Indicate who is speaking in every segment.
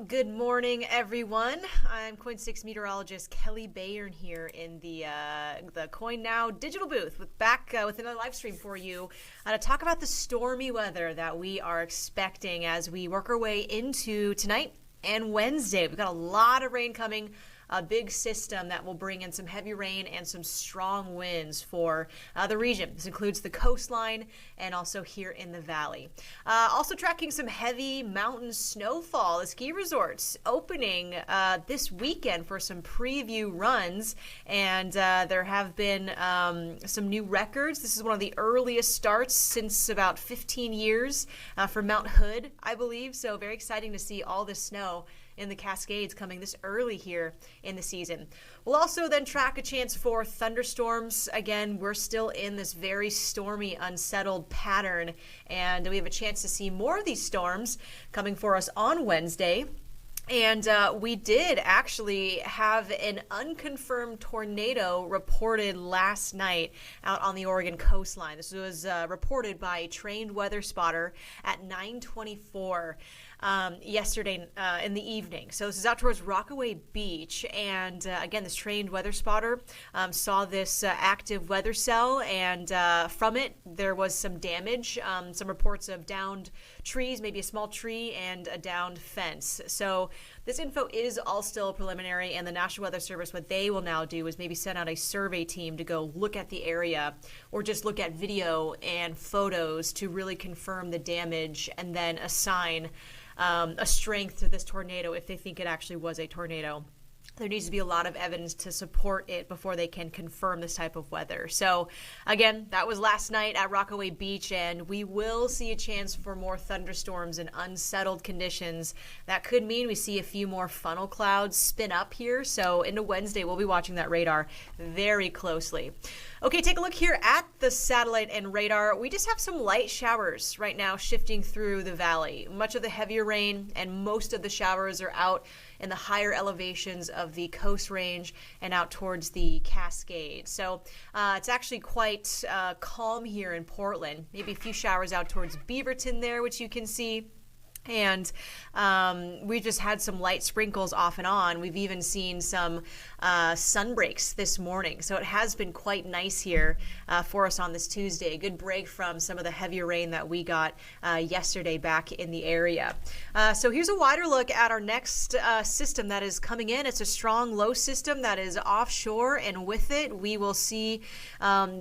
Speaker 1: Good morning, everyone. I'm KOIN 6 meteorologist Kelly Bayern here in the KOIN Now digital booth with another live stream for you to talk about the stormy weather that we are expecting as we work our way into tonight and Wednesday. We've got a lot of rain coming. A big system that will bring in some heavy rain and some strong winds for the region. This includes the coastline and also here in the valley. Also tracking some heavy mountain snowfall. The ski resorts opening this weekend for some preview runs, and there have been some new records. This is one of the earliest starts since about 15 years for Mount Hood, I believe. So very exciting to see all this snow in the Cascades coming this early here in the season. We'll also then track a chance for thunderstorms. Again, we're still in this very stormy, unsettled pattern, and we have a chance to see more of these storms coming for us on Wednesday. And we did actually have an unconfirmed tornado reported last night out on the Oregon coastline. This was reported by a trained weather spotter at 9:24 yesterday in the evening. So this is out towards Rockaway Beach. And again, this trained weather spotter saw this active weather cell, and from it, there was some damage, some reports of downed trees, maybe a small tree and a downed fence. So this info is all still preliminary, and the National Weather Service, what they will now do is maybe send out a survey team to go look at the area or just look at video and photos to really confirm the damage and then assign a strength to this tornado if they think it actually was a tornado. There needs to be a lot of evidence to support it before they can confirm this type of weather. So again, that was last night at Rockaway Beach, and we will see a chance for more thunderstorms and unsettled conditions. That could mean we see a few more funnel clouds spin up here. So into Wednesday, we'll be watching that radar very closely. Okay, take a look here at the satellite and radar. We just have some light showers right now shifting through the valley. Much of the heavier rain and most of the showers are out in the higher elevations of the Coast Range and out towards the Cascades. So it's actually quite calm here in Portland. Maybe a few showers out towards Beaverton there, which you can see. And we just had some light sprinkles off and on. We've even seen some sun breaks this morning. So it has been quite nice here for us on this Tuesday. A good break from some of the heavier rain that we got yesterday back in the area. So here's a wider look at our next system that is coming in. It's a strong low system that is offshore, and with it we will see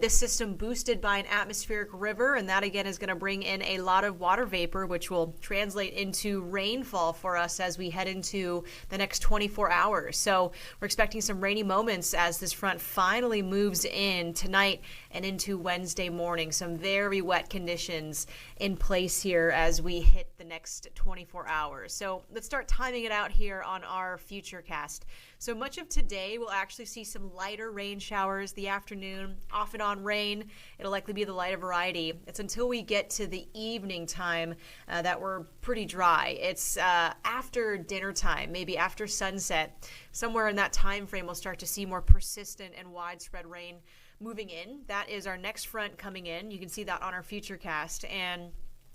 Speaker 1: this system boosted by an atmospheric river, and that again is going to bring in a lot of water vapor, which will translate into rainfall for us as we head into the next 24 hours. So we're expecting some rainy moments as this front finally moves in tonight and into Wednesday morning. Some very wet conditions in place here as we hit the next 24 hours. So let's start timing it out here on our futurecast. So much of today we'll actually see some lighter rain showers. The afternoon, off and on rain. It'll likely be the lighter variety. It's until we get to the evening time that we're pretty dry. It's after dinner time, maybe after sunset. Somewhere in that time frame we'll start to see more persistent and widespread rain moving in. That is our next front coming in. You can see that on our futurecast. And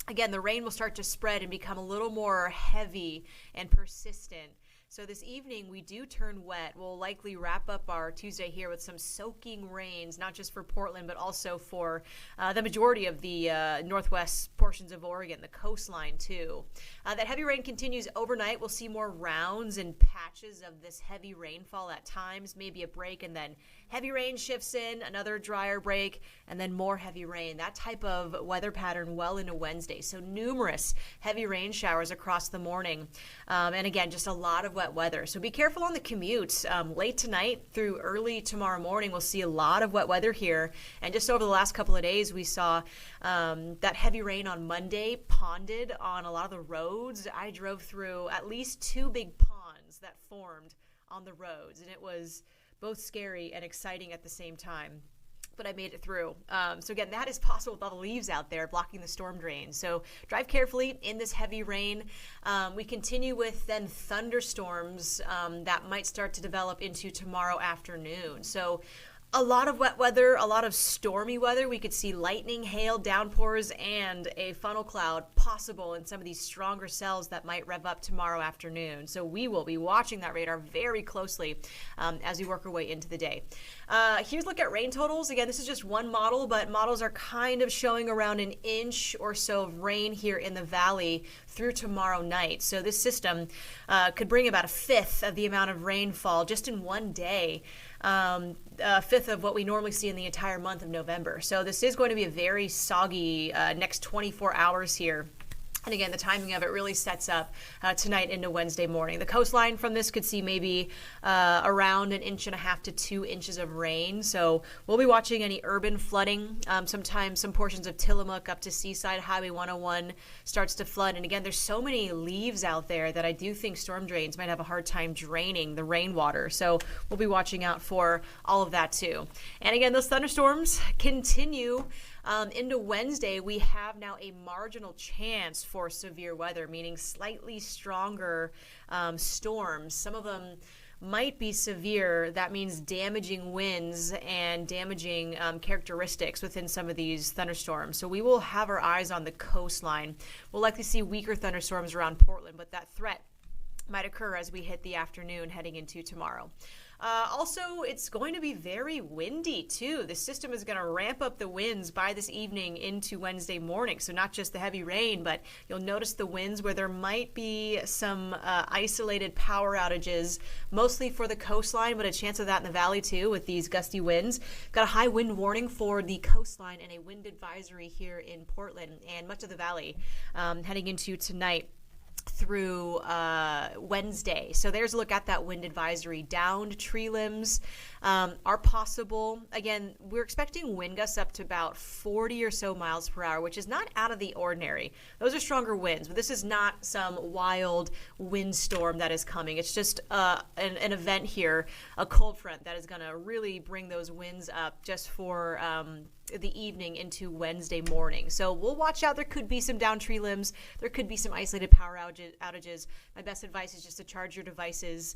Speaker 1: again, the rain will start to spread and become a little more heavy and persistent. So this evening we do turn wet. We'll likely wrap up our Tuesday here with some soaking rains, not just for Portland, but also for the majority of the northwest portions of Oregon, the coastline too. That heavy rain continues overnight. We'll see more rounds and patches of this heavy rainfall at times, maybe a break, and then heavy rain shifts in, another drier break, and then more heavy rain. That type of weather pattern well into Wednesday. So numerous heavy rain showers across the morning. And again, just a lot of wet weather. So be careful on the commute. Late tonight through early tomorrow morning, we'll see a lot of wet weather here. And just over the last couple of days, we saw that heavy rain on Monday ponded on a lot of the roads. I drove through at least two big ponds that formed on the roads, and it was both scary and exciting at the same time. But I made it through. So again, that is possible with all the leaves out there blocking the storm drain. So drive carefully in this heavy rain. We continue with then thunderstorms that might start to develop into tomorrow afternoon. So A lot of wet weather, a lot of stormy weather. We could see lightning, hail, downpours, and a funnel cloud possible in some of these stronger cells that might rev up tomorrow afternoon. So we will be watching that radar very closely as we work our way into the day. Here's a look at rain totals. Again, this is just one model, but models are kind of showing around an inch or so of rain here in the valley through tomorrow night. So this system could bring about a fifth of the amount of rainfall just in one day. A fifth of what we normally see in the entire month of November. So this is going to be a very soggy next 24 hours here. And again, the timing of it really sets up tonight into Wednesday morning. The coastline from this could see maybe around 1.5 to 2 inches of rain. So we'll be watching any urban flooding. Sometimes some portions of Tillamook up to Seaside Highway 101 starts to flood. And again, there's so many leaves out there that I do think storm drains might have a hard time draining the rainwater. So we'll be watching out for all of that too. And again, those thunderstorms continue. Into Wednesday, we have now a marginal chance for severe weather, meaning slightly stronger storms. Some of them might be severe. That means damaging winds and damaging characteristics within some of these thunderstorms. So we will have our eyes on the coastline. We'll likely see weaker thunderstorms around Portland, but that threat might occur as we hit the afternoon heading into tomorrow. Also, it's going to be very windy too. The system is going to ramp up the winds by this evening into Wednesday morning. So not just the heavy rain, but you'll notice the winds where there might be some isolated power outages, mostly for the coastline, but a chance of that in the valley too with these gusty winds. Got a high wind warning for the coastline and a wind advisory here in Portland and much of the valley heading into tonight through Wednesday. So there's a look at that wind advisory. Downed tree limbs are possible. Again, we're expecting wind gusts up to about 40 or so miles per hour, which is not out of the ordinary. Those are stronger winds, but this is not some wild windstorm that is coming. It's just an event here, a cold front that is going to really bring those winds up just for the evening into Wednesday morning. So we'll watch out. There could be some downed tree limbs. There could be some isolated power outages. My best advice is just to charge your devices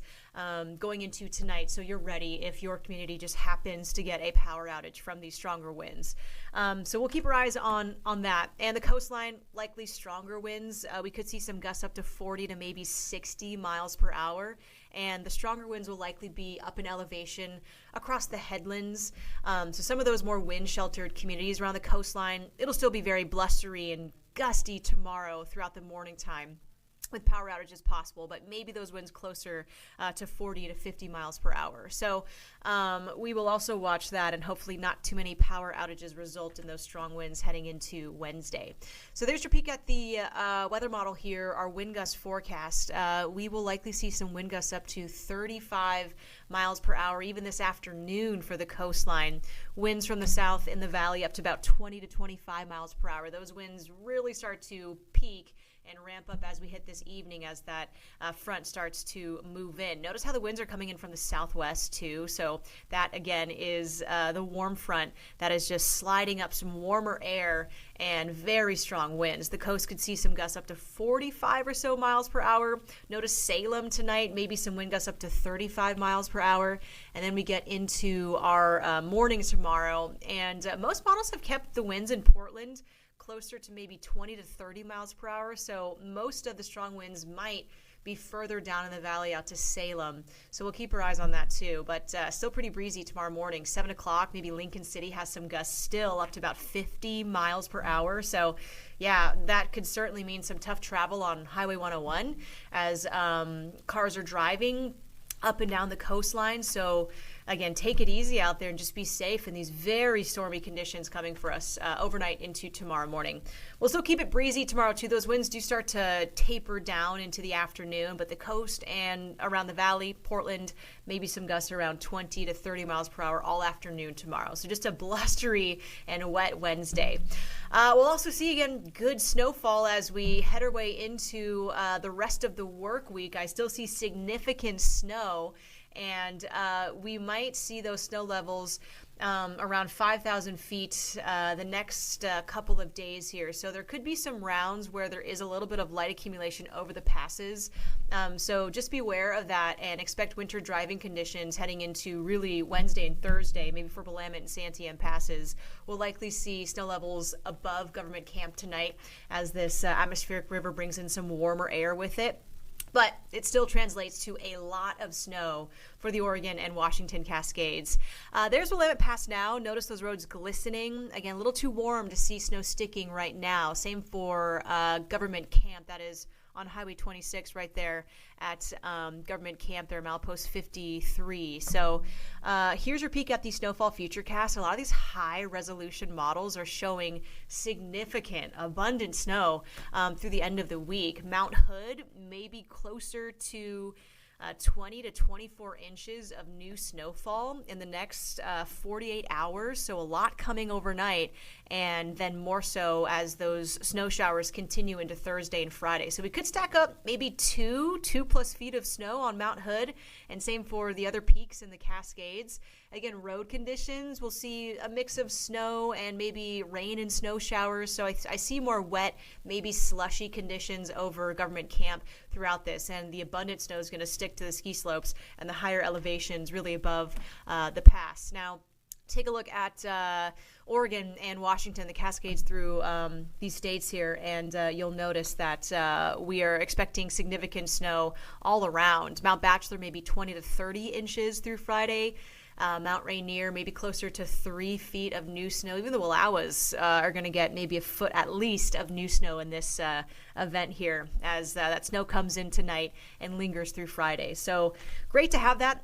Speaker 1: going into tonight so you're ready if your community just happens to get a power outage from these stronger winds. So we'll keep our eyes on that. And the coastline, likely stronger winds. We could see some gusts up to 40 to maybe 60 miles per hour. And the stronger winds will likely be up in elevation across the headlands. So some of those more wind-sheltered communities around the coastline, it'll still be very blustery and gusty tomorrow throughout the morning time, with power outages possible, but maybe those winds closer to 40 to 50 miles per hour. So we will also watch that, and hopefully not too many power outages result in those strong winds heading into Wednesday. So there's your peek at the weather model here, our wind gust forecast. We will likely see some wind gusts up to 35 miles per hour, even this afternoon for the coastline. Winds from the south in the valley up to about 20 to 25 miles per hour. Those winds really start to peak and ramp up as we hit this evening as that front starts to move in. Notice how the winds are coming in from the southwest too. So that again is the warm front that is just sliding up some warmer air and very strong winds. The coast could see some gusts up to 45 or so miles per hour. Notice Salem tonight, maybe some wind gusts up to 35 miles per hour. And then we get into our morning tomorrow. And most models have kept the winds in Portland closer to maybe 20 to 30 miles per hour. So most of the strong winds might be further down in the valley out to Salem. So we'll keep our eyes on that too. But still pretty breezy tomorrow morning. 7 o'clock, maybe Lincoln City has some gusts still up to about 50 miles per hour. So yeah, that could certainly mean some tough travel on Highway 101 as cars are driving up and down the coastline. So again, take it easy out there and just be safe in these very stormy conditions coming for us overnight into tomorrow morning. We'll still keep it breezy tomorrow too. Those winds do start to taper down into the afternoon, but the coast and around the valley, Portland, maybe some gusts around 20 to 30 miles per hour all afternoon tomorrow. So just a blustery and wet Wednesday. We'll also see again good snowfall as we head our way into the rest of the work week. I still see significant snow, and we might see those snow levels around 5,000 feet the next couple of days here. So there could be some rounds where there is a little bit of light accumulation over the passes. So just be aware of that and expect winter driving conditions heading into really Wednesday and Thursday, maybe for Willamette and Santiam passes. We'll likely see snow levels above Government Camp tonight as this atmospheric river brings in some warmer air with it. But it still translates to a lot of snow for the Oregon and Washington Cascades. There's Willamette Pass now. Notice those roads glistening. Again, a little too warm to see snow sticking right now. Same for Government Camp. That is on Highway 26 right there at Government Camp there, milepost 53. So here's your peek at the snowfall futurecast. A lot of these high resolution models are showing significant, abundant snow through the end of the week. Mount Hood may be closer to 20 to 24 inches of new snowfall in the next 48 hours. So a lot coming overnight, and then more so as those snow showers continue into Thursday and Friday. So we could stack up maybe 2+ feet of snow on Mount Hood, and same for the other peaks in the Cascades. Again, road conditions, we'll see a mix of snow and maybe rain and snow showers. So I see more wet, maybe slushy conditions over Government Camp throughout this. And the abundant snow is going to stick to the ski slopes and the higher elevations really above the pass. Now, take a look at Oregon and Washington, the Cascades through these states here, and you'll notice that we are expecting significant snow all around. Mount Bachelor maybe 20 to 30 inches through Friday. Mount Rainier, maybe closer to 3 feet of new snow. Even the Wallowas are going to get maybe a foot at least of new snow in this event here as that snow comes in tonight and lingers through Friday. So great to have that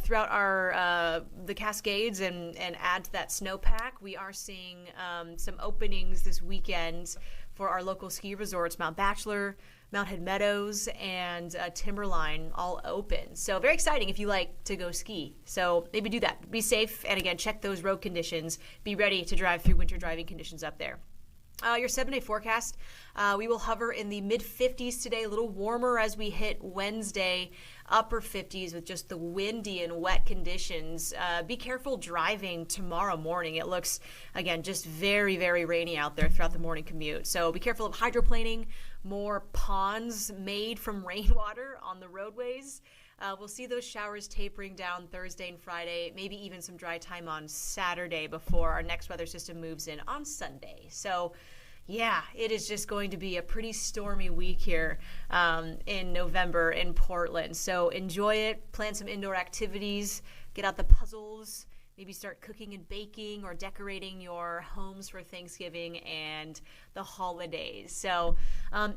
Speaker 1: throughout our the Cascades and add to that snowpack. We are seeing some openings this weekend for our local ski resorts, Mount Bachelor, Mount Head Meadows, and Timberline all open. So very exciting if you like to go ski. So maybe do that. Be safe, and again, check those road conditions. Be ready to drive through winter driving conditions up there. Your 7-day forecast, we will hover in the mid-50s today, a little warmer as we hit Wednesday, upper 50s with just the windy and wet conditions. Be careful driving tomorrow morning. It looks, again, just very, very rainy out there throughout the morning commute. So be careful of hydroplaning, more ponds made from rainwater on the roadways. We'll see those showers tapering down Thursday and Friday, maybe even some dry time on Saturday before our next weather system moves in on Sunday. So, yeah, it is just going to be a pretty stormy week here in November in Portland. So enjoy it, plan some indoor activities, get out the puzzles, maybe start cooking and baking or decorating your homes for Thanksgiving and the holidays. So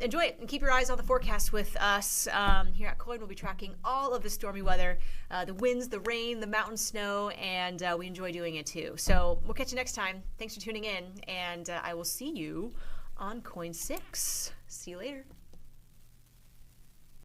Speaker 1: enjoy it and keep your eyes on the forecast with us. Here at KOIN, we'll be tracking all of the stormy weather, the winds, the rain, the mountain snow, and we enjoy doing it too. So we'll catch you next time. Thanks for tuning in, and I will see you on KOIN 6. See you later.